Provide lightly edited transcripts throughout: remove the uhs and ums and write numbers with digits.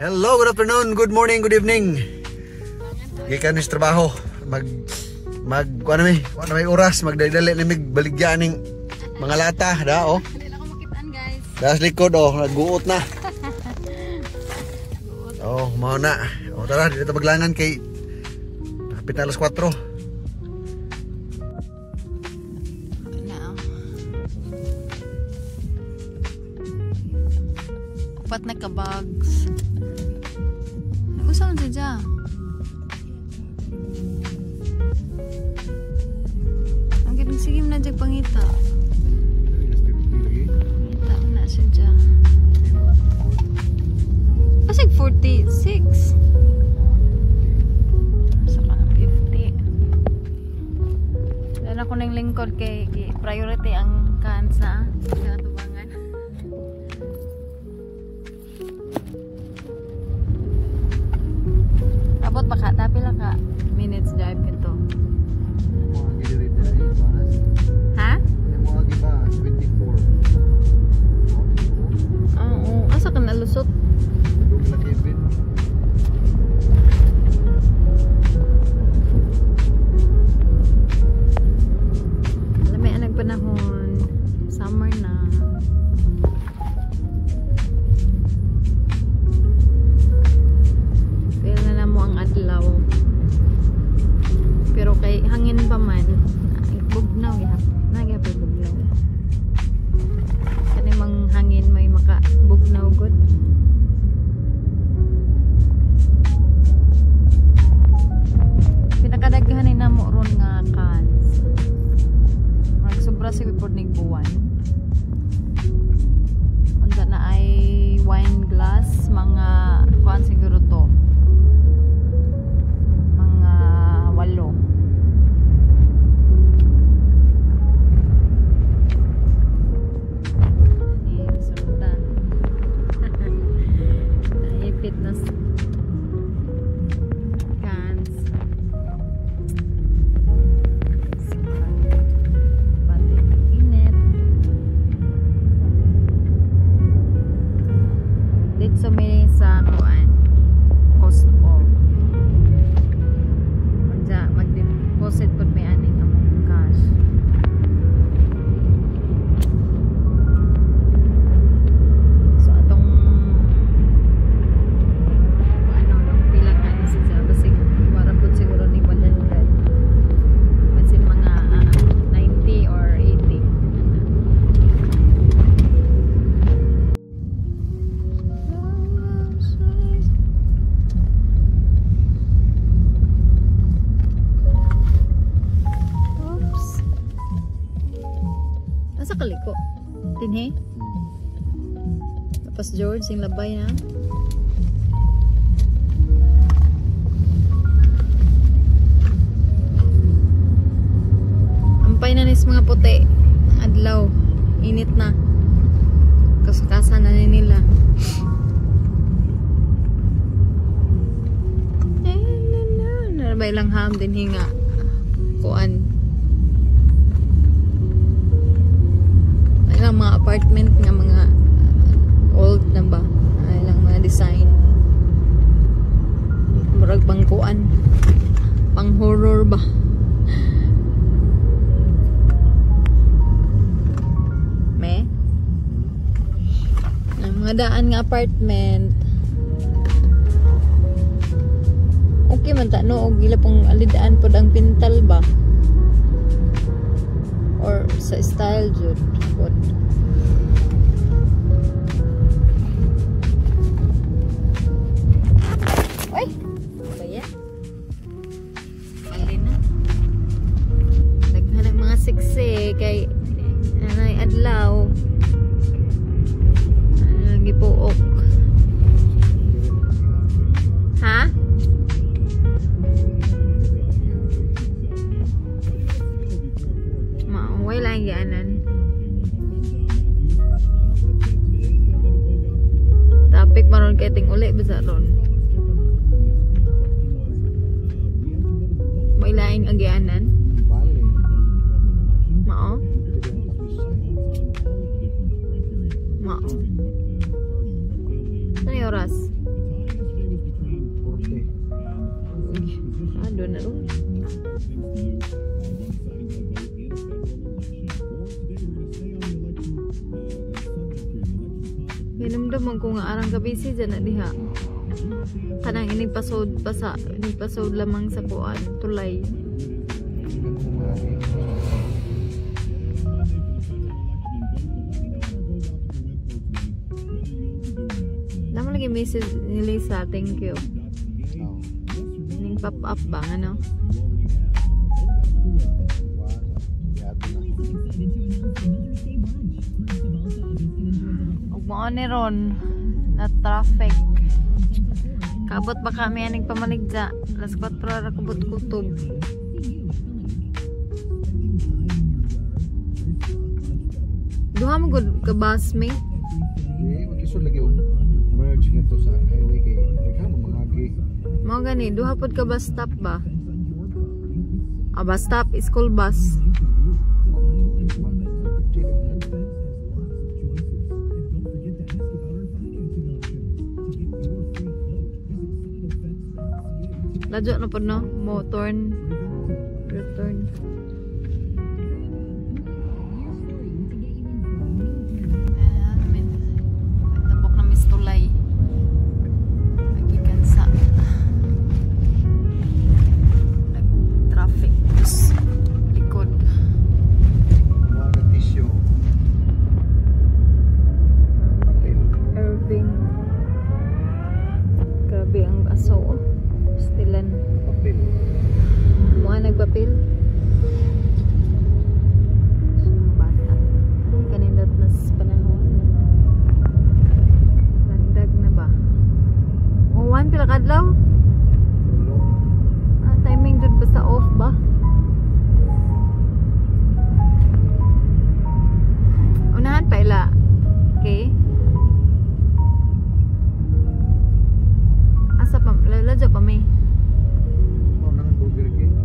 Hello, good afternoon, good morning, good evening. Gikan ni sa trabaho. Ano may oras magdali ni mig baligyan ning mga lata da oh. Dili na ko makitaan guys. Das likod oh, nagguot na. Oh, mao na. Oh, tara dito maglangan kay kapit na alas 4. Upat na ka-bags. Usaon siya? Ang kitang sige na dyan pangita. Pangita na siya. Pasig 46. Saka 50. Dala ko ng lingkod kay priority ang cans na. Kaya tubangan. Abot pa ka, tapi lang ka minutes drive nito. Ha? Oo, asa ka nalusot? Alam may anong panahon, summer na. Adlaw. Pero kay hangin pa man, bugnaw ya. Nagapay bugnaw. Kani mang hangin may maka bugnaw gud. Pinakadaghan ni namo ron nga cans. Magsobra si pod ning buwan. Unsa na ay wine glass mga kuan siguro to. 8. Ini sultan. Ay fitness cans. Pati init. Dito may sa kuan Costco. Mag-deposit po may aning among cash. So atong pilang ano siya basig wala po siguro ni 100 masin mga 90 or 80. Asa kaliko? Tinhe? Tapos George, yung labay na. Ampay na nis mga puti. Adlaw. Init na. Kasakasan na nila. Narabay lang ham din hinga. Kuan. Ang mga apartment nga mga old na ba ay lang mga design murag bangkuan pang horror ba me ang mga daan nga apartment okay man ta no og ila pong alidaan pod ang pintal ba or sa style jud pod. Oy, baya. Mali na. Daghan ang mga siksi kay anay adlaw. Gipuok. Ha? Way lang yanan. Topic maron keting uli bisa ron. Way lain ang yanan. Mao. Mao. Ano oras? 40. Doon na ron. Hinumdumon ko nga arang kabisi dyan na diha. Kanang inipasod lamang sa kuan, tulay. Naman lagi message ni Lisa, thank you. Ning pop up ba ano? Ug mao ni ron na traffic. Kabot ba kami aning pamaligja? Alas 4 ra kabot kutob. Duha mo gud ka bus me? Mag-isod lagi og merge nga to sa highway kay daghang mamangagi. Mao gani, duha pod ka bus stop ba? Bus stop, school bus. Ladyo na po no? Mo turn. Return. Nagtabok na mistulay. Nagikan sa nag-traffic. Tapos likod. Mga tissue. Irving. Grabe ang aso. Stilan. Papel. Mga nagpapil. Sumang bata. Ay, kanindot na sa panahon. Landag na ba? Uwan, pila kadlaw? Timing dun basta off ba? Unahan pa ila. Okay? Asa pa? Laladyo pa may? Mao nang Burger King.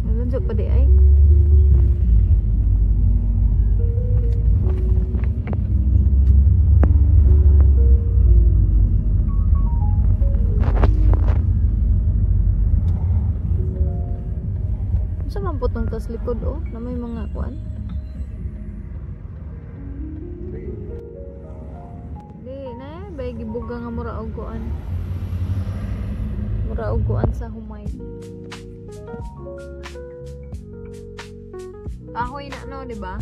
Laladyo pa di ay? Sa mamputong tas likod na may mga kuan. Di na bay gibuga nga mura og kuan. Mura og kuan sa humay. Kahoy na no, di ba?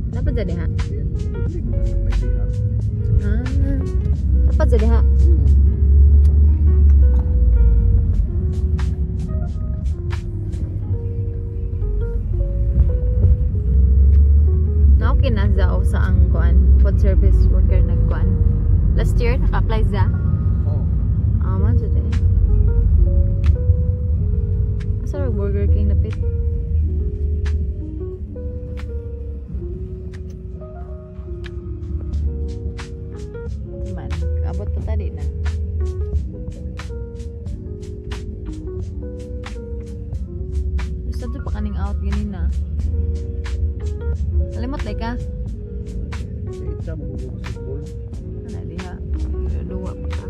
Dapat jadi ha? Dapat jadi ha? Na okay na za sa ang kuan food service worker nagkuan. Last year naka-apply za? Oh. Man jud eh. Asa ra Burger King napit? Man, abot pa tadi na. Gusto to pa kaning out ganin na. Kalimot like ka? Sa itsa mo football. Ana diha. Duwa pa ka.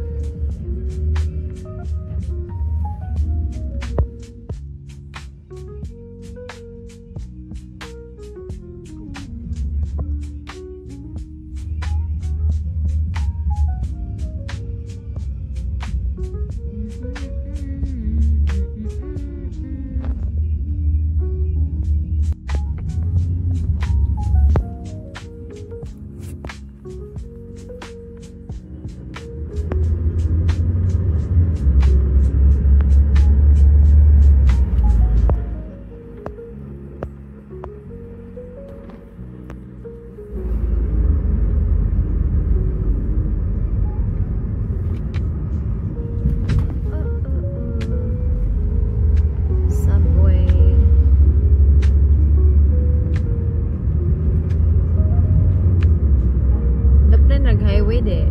pwede.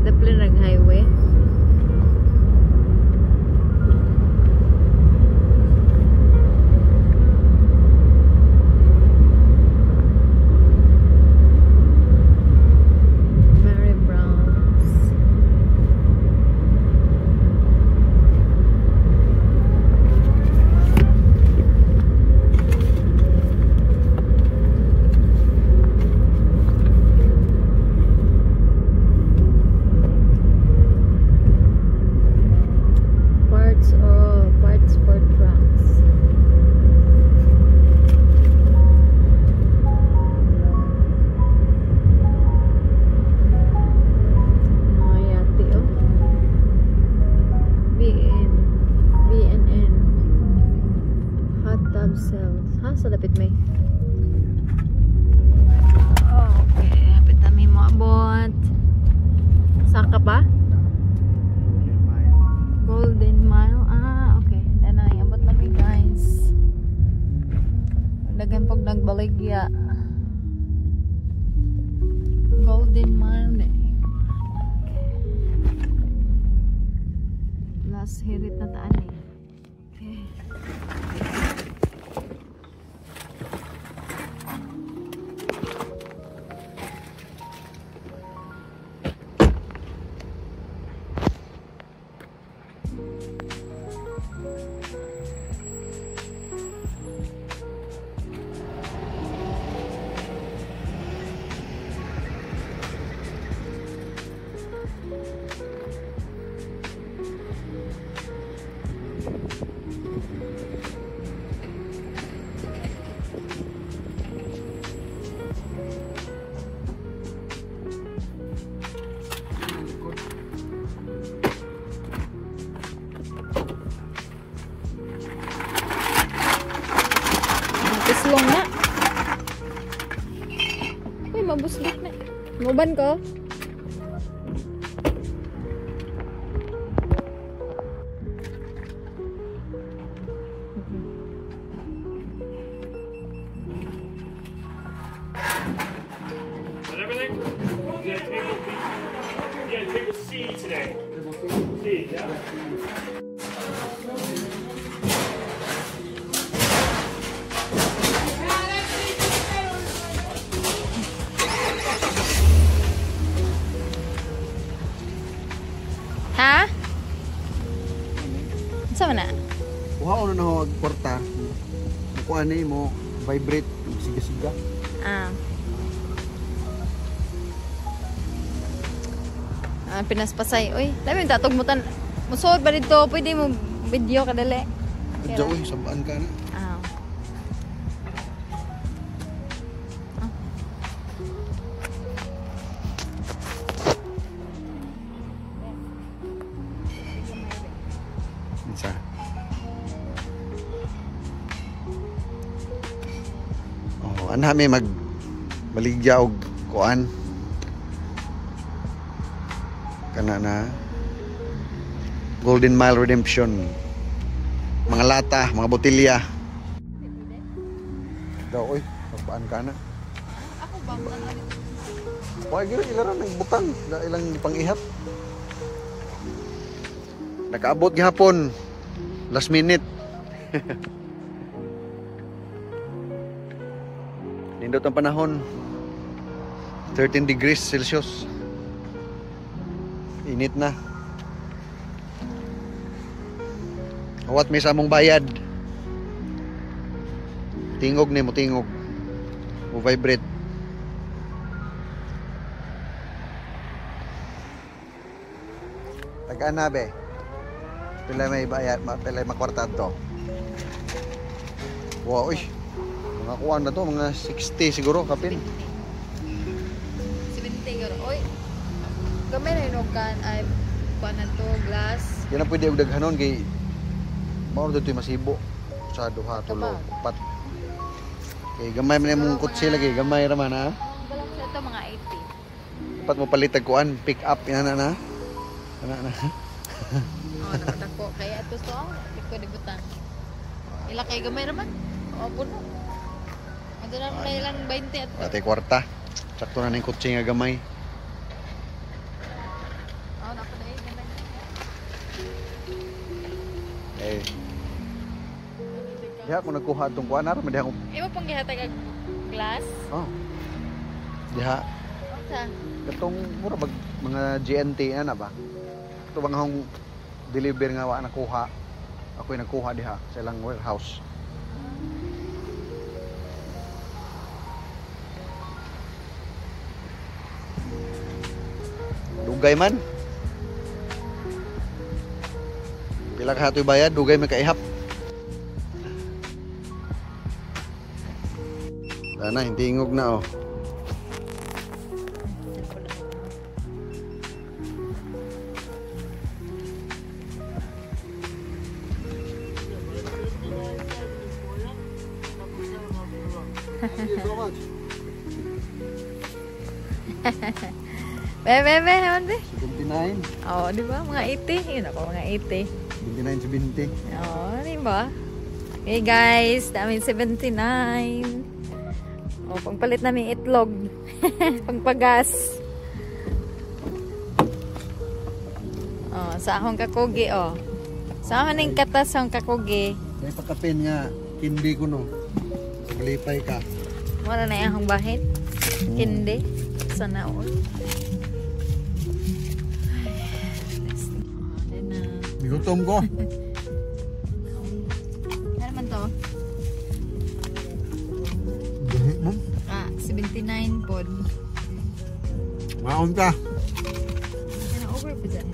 Dapat nag-highway. Mary Brown's. Parts for trucks. Mga yate, oh. BNN. Hot tub cells. Ha? Sa lapit may. Oh, okay. Lapit na may mo abot. Saka pa? Golden Mile. Ah, okay. Danay, abot na mi guys. Dagan pag nagbaligya. Golden Mile eh. Okay. Last hirit na taan eh. Okay. Islong na. Uy, mabuslit na. Muban ko. And everything? Yeah, table B. Yeah, table C today. C, yeah. Ha? Saan na? Kuha ko na ako kwarta. Kuha na mo vibrate siga-siga. Ah. Pinaspasay. Uy, dami yung tatugmutan. Musuot ba dito? Pwede mo video kadali. Adya uy, sabaan ka na. Ah. Isa. Oh, anami mag baligya og kuan. Kana na Golden Mile Redemption. Mga lata, mga botilya. Daw oy, pagbaan ka na. Ako ba? Wag gyud ilaran ng butang, da ilang pang-ihap. Nakaabot gihapon. Last minute. Nindot ang panahon. 13 degrees Celsius. Init na. Awat may samong bayad. Tingog ni mo tingog. Mo vibrate. Tagaan na be. Pila may bayad, pila may makwarta to. Wow, uy. Mga kuwan na to, mga 60 siguro kapin. 70 garo. Oy. Gamay na inukan ay kuan na to glass. Yan ang pwede og daghanon kay mao dito masibo sa duha tulo upat. Kay gamay man imong kutsi lagi, gamay ra man ha. Galang sa ito mga 80. Dapat mo palitag kuan, pick up yan na. Ana na. Oh, nakatako. Kaya ito so, liko di butang. Ila kay gamay ra man. O puno. Ito na muna ilang 20 at Ate kwarta. Sakto na ning kutsi nga gamay. oh, napaday na lang. Eh. Diha ko nagkuha tong kuan ara diha ko. Imo pang gihatag ang glass? Oh. Diha Sa katong mura bag mga GNT na ba? Ito bang hong deliver nga wa nakuha. Ako'y nagkuha diha sa ilang warehouse. Dugay man. Pila ka hatoy bayad, dugay man kaihap. Wala na, hindi ingog na oh. Bebe, haman be. 79. Oh, di ba? Mga 80. Yun ako, mga 80. 29 70. Oh, di ba? Okay guys, namin 79. Oh, pangpalit namin itlog. Pangpagas. Oh, sa akong kakugi, oh. Sa akong ning katas ang kakugi. May pagkapin nga, kindi ko no. Malipay ka. Wala na yung bahit. Kindi. Sana all. Bigutom ko. Ano naman to? Buhit mo. 79 pod. Maon ka. Hindi na over pa dyan.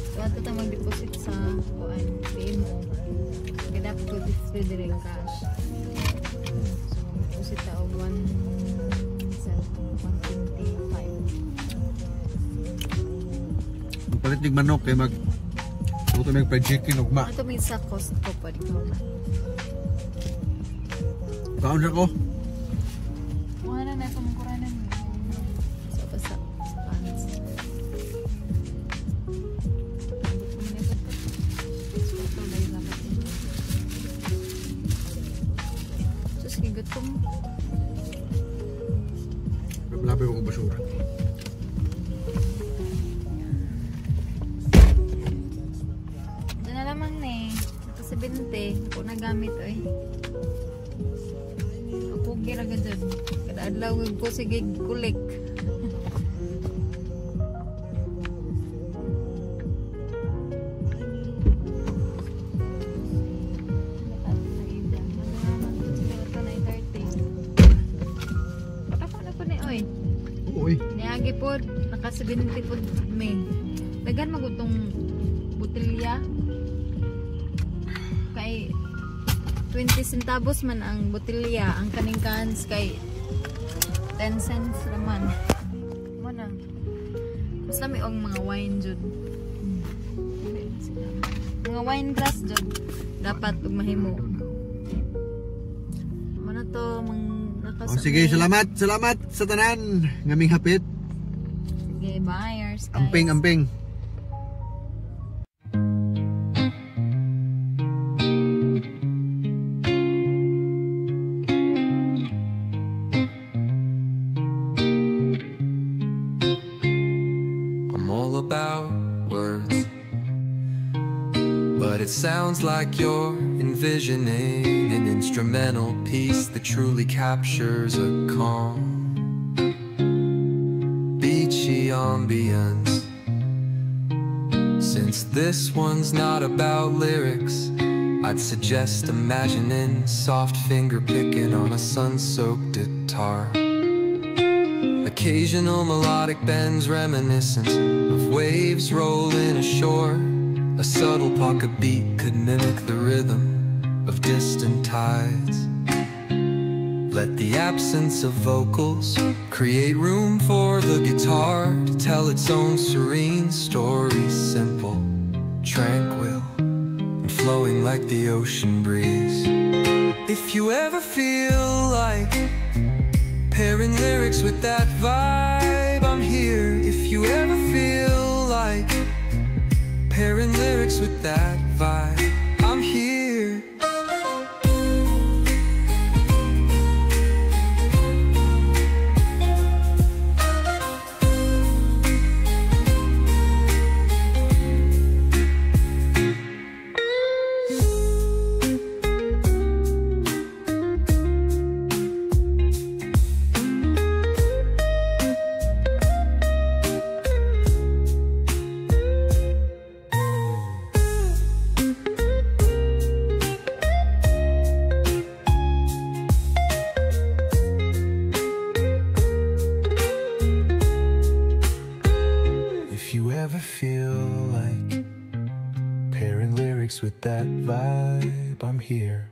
So, ato tayo mag-deposit sa kuan. BMO. Ganap ko pwede rin cash. So, mag-deposit na o 125. Palit ning manok kay mag luto may fried chicken ugma. Ito may sa cost ko pa dito. Kaon na ko. Wala na itong kuranan. So, basta sa pants. So, sige, gutom. Labi ko basura. Diyan na lamang na eh. Ito si Binte. Ako nagamit eh. Ako gira ka dyan. Kada adlaw ko sige kulik. Uy. Niagi po, naka-70 po may. Dagan magutong botelya. Kay 20 centavos man ang botelya. Ang kaning cans kay 10 cents naman. Mana. Mas lami og mga wine jud. Mga wine glass jud. Dapat ug mahimo. Mana to Oh, sige, salamat sa tanan. Ngaming hapit. Sige, buyers guys. Amping. I'm all about words, but it sounds like you're envisioning an instrumental piece that truly captures a calm, beachy ambience. Since this one's not about lyrics, I'd suggest imagining soft finger picking on a sun-soaked guitar. Occasional melodic bends reminiscent of waves rolling ashore. A subtle pocket beat could mimic the rhythm of distant tides. Let the absence of vocals create room for the guitar to tell its own serene story, simple, tranquil, and flowing like the ocean breeze. If you ever feel like pairing lyrics with that vibe, I'm here. If you ever feel like pairing lyrics with that vibe, I'm here. with that vibe, I'm here.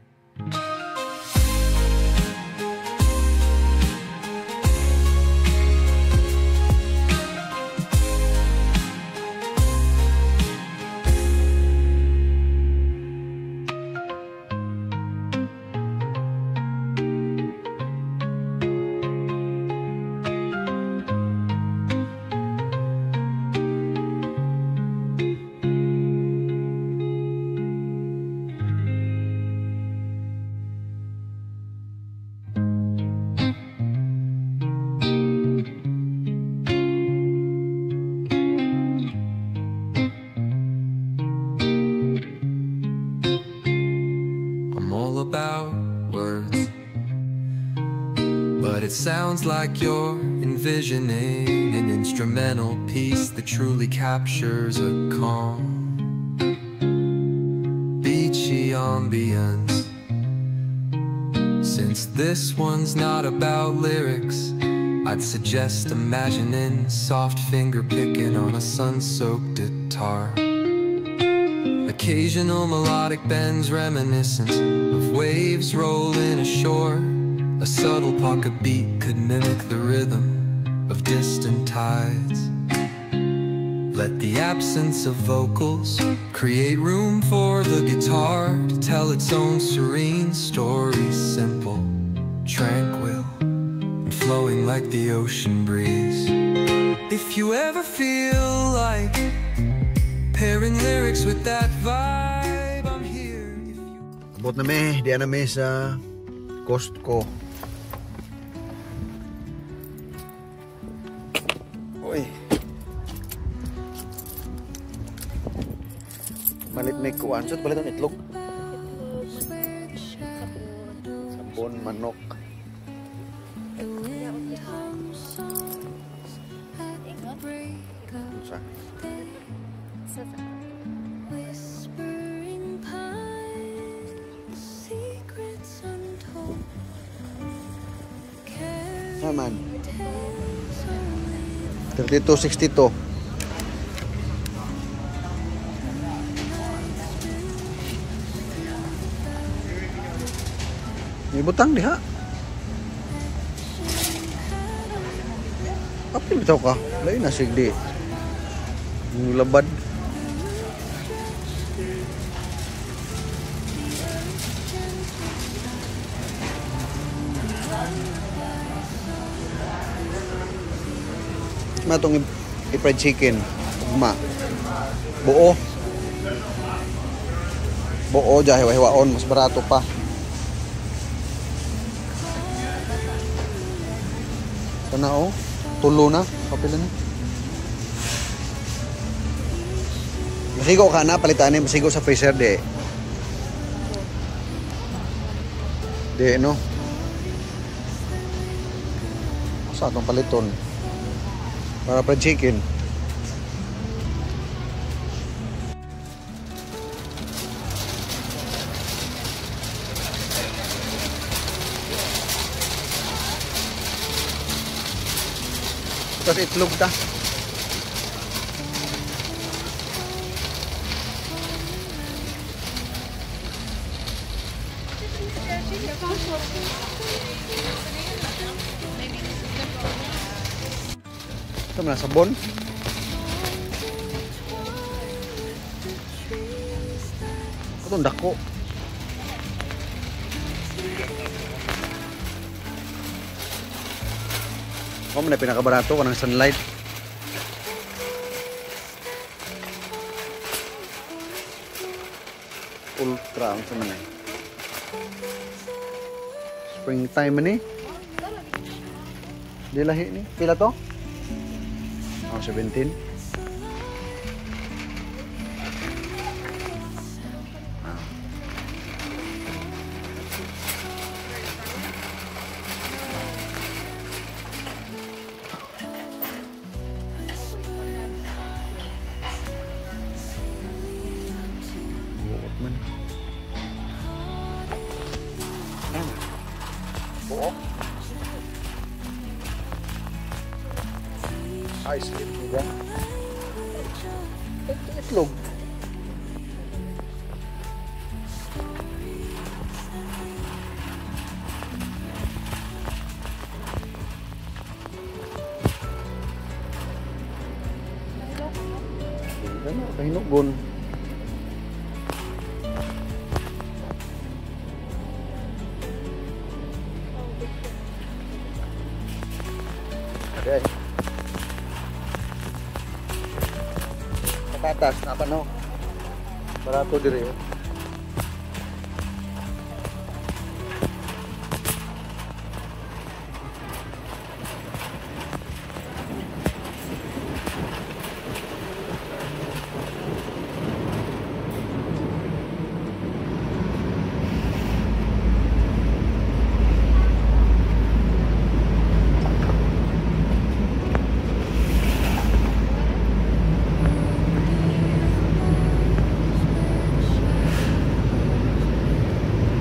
About words, but it sounds like you're envisioning an instrumental piece that truly captures a calm, beachy ambience. Since this one's not about lyrics, I'd suggest imagining soft finger picking on a sun-soaked guitar. Occasional melodic bends reminiscent of waves rolling ashore. A subtle pocket beat could mimic the rhythm of distant tides. Let the absence of vocals create room for the guitar to tell its own serene story. Simple, tranquil, and flowing like the ocean breeze. If you ever feel like pairing lyrics with that vibe, I'm here. Abot na mi, diyan na mi sa Costco. Uy. Malit may kuwan. Saan pala itong itlog? Sabon, manok. Sa? Naman 32.62. May butang diha. Apa bitaw ka? Lain na sigdi. Yung labad. Matong i-fried chicken, ugma. Buo. Buo ja hiwa-hiwaon, mas barato pa. Sana oh, tulo na, kapila na. Masigo ka na, palitan ni masigo sa freezer de. De no. Sa atong paliton. Para fried chicken. Tapos itlog ta. Ito na sabon. Itong dako. Ako man na pinakabarato ko ng Sunlight. Ultra ang sama na. Springtime ni. Di lahi ni. Pila to? 17. Ice cream juga. Itlog. Kahinugon. Okay. Patatas, apa no? Barato diri.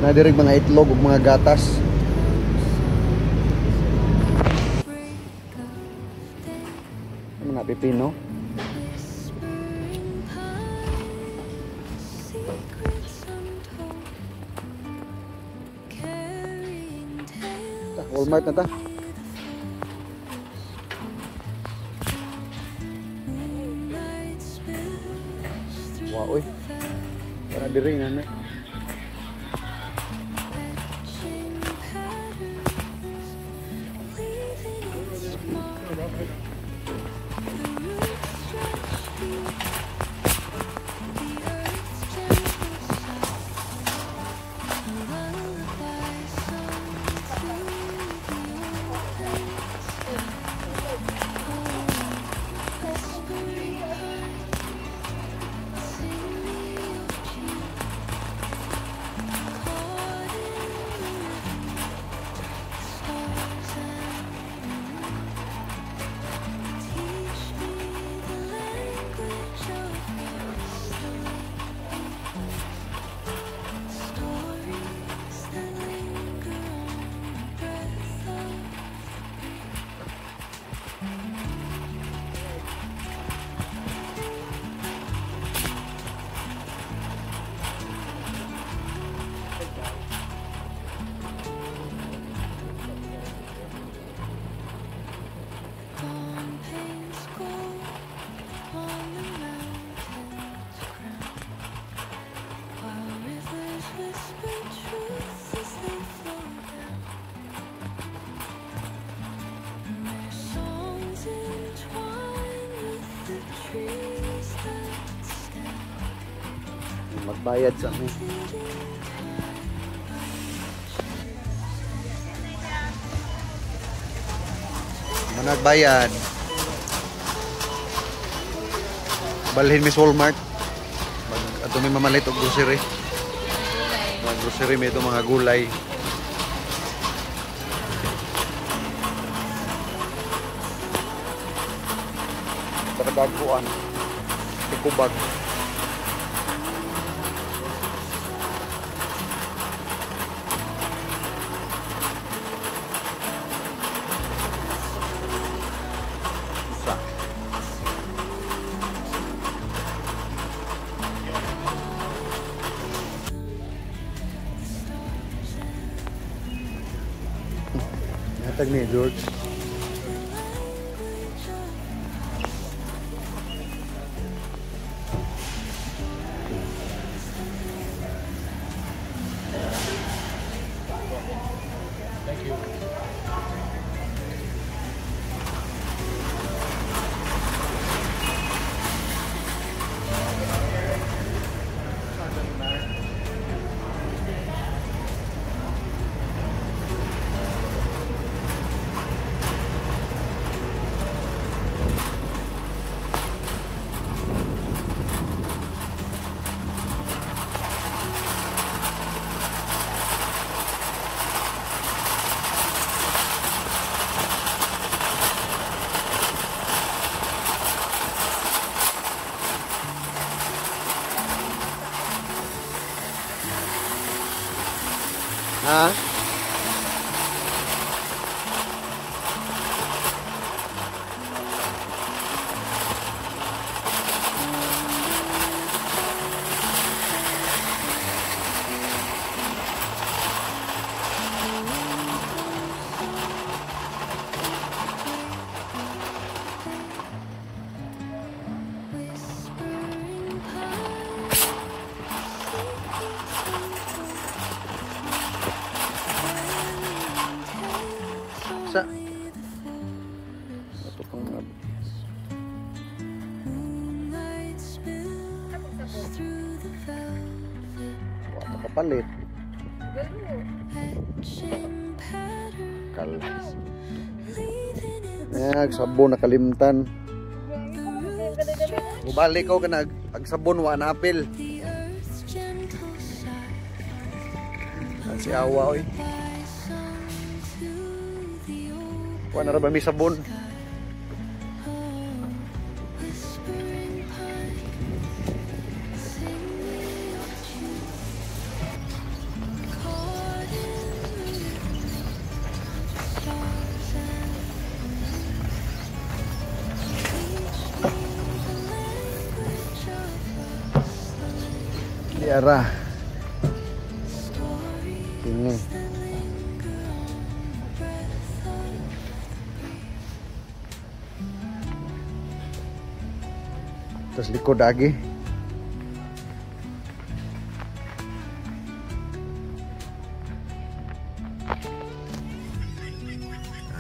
Nadirig mga itlog ug mga gatas. Ano na pipino? Walmart na ta. Wow, oy. Para diri na na. Magbayad sa amin. Managbayad. Balhin Miss Walmart. Ato may mamalit og grocery. Mga grocery may ito mga gulay. Pagbaguan. Tikubag. Natag ni George. Thank you. palit. Galo. Kalas. Sabon nakalimtan. Bubalik ko kana ag sabon wa napil. Si awa oy. Wa na ra ba mi sabon? Diara. Ini. Terus likod lagi.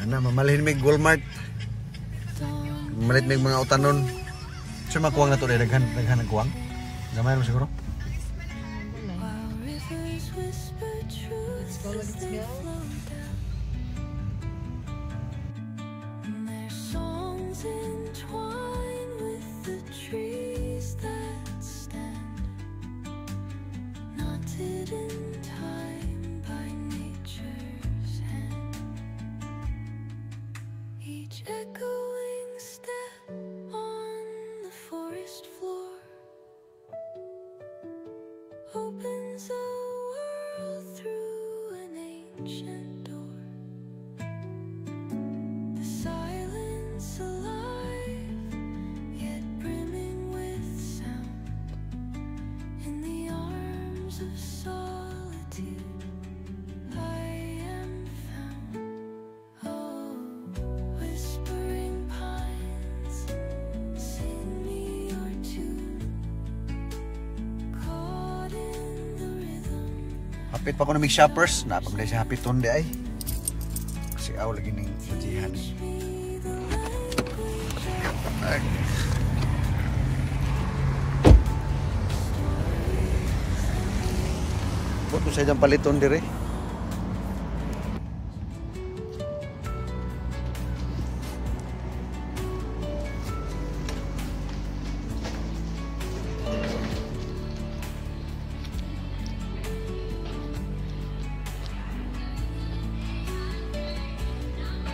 Ana mamalhin mig Walmart. Malit mig mga utanon. Cuma kuwang na to daghan ang kuwang. Gamay mo siguro. Let's go, let's go. And their songs entwine with the trees that stand, knotted in time by nature's hand. Each echoing step on the forest floor opens a world through an ancient door. The silence alive, yet brimming with sound. In the arms of solitude, I am found. Oh, whispering pines, sing me your tune. Caught in the rhythm. Hapit pa ko na mig shoppers, napagday si hapit tonde ay. Kasi aw lagi ning jihan. Ay. Buto sa dyan paliton dire.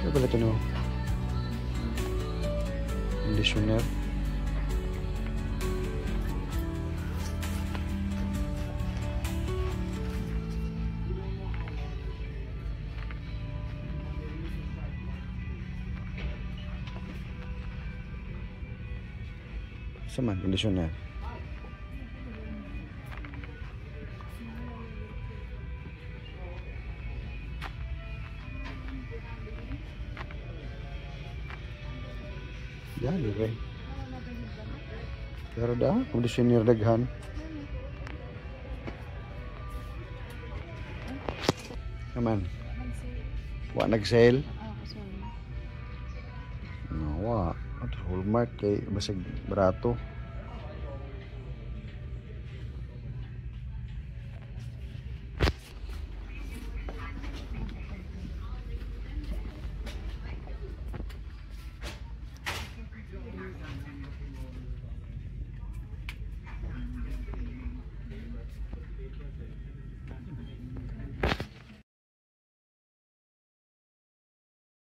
Ano pala ito no? Conditioner. Saman, conditioner. Yan, okay. Pero dah, conditioner daghan. Naman. Wa nag-sale. No, wa. At Hallmark kay basig barato.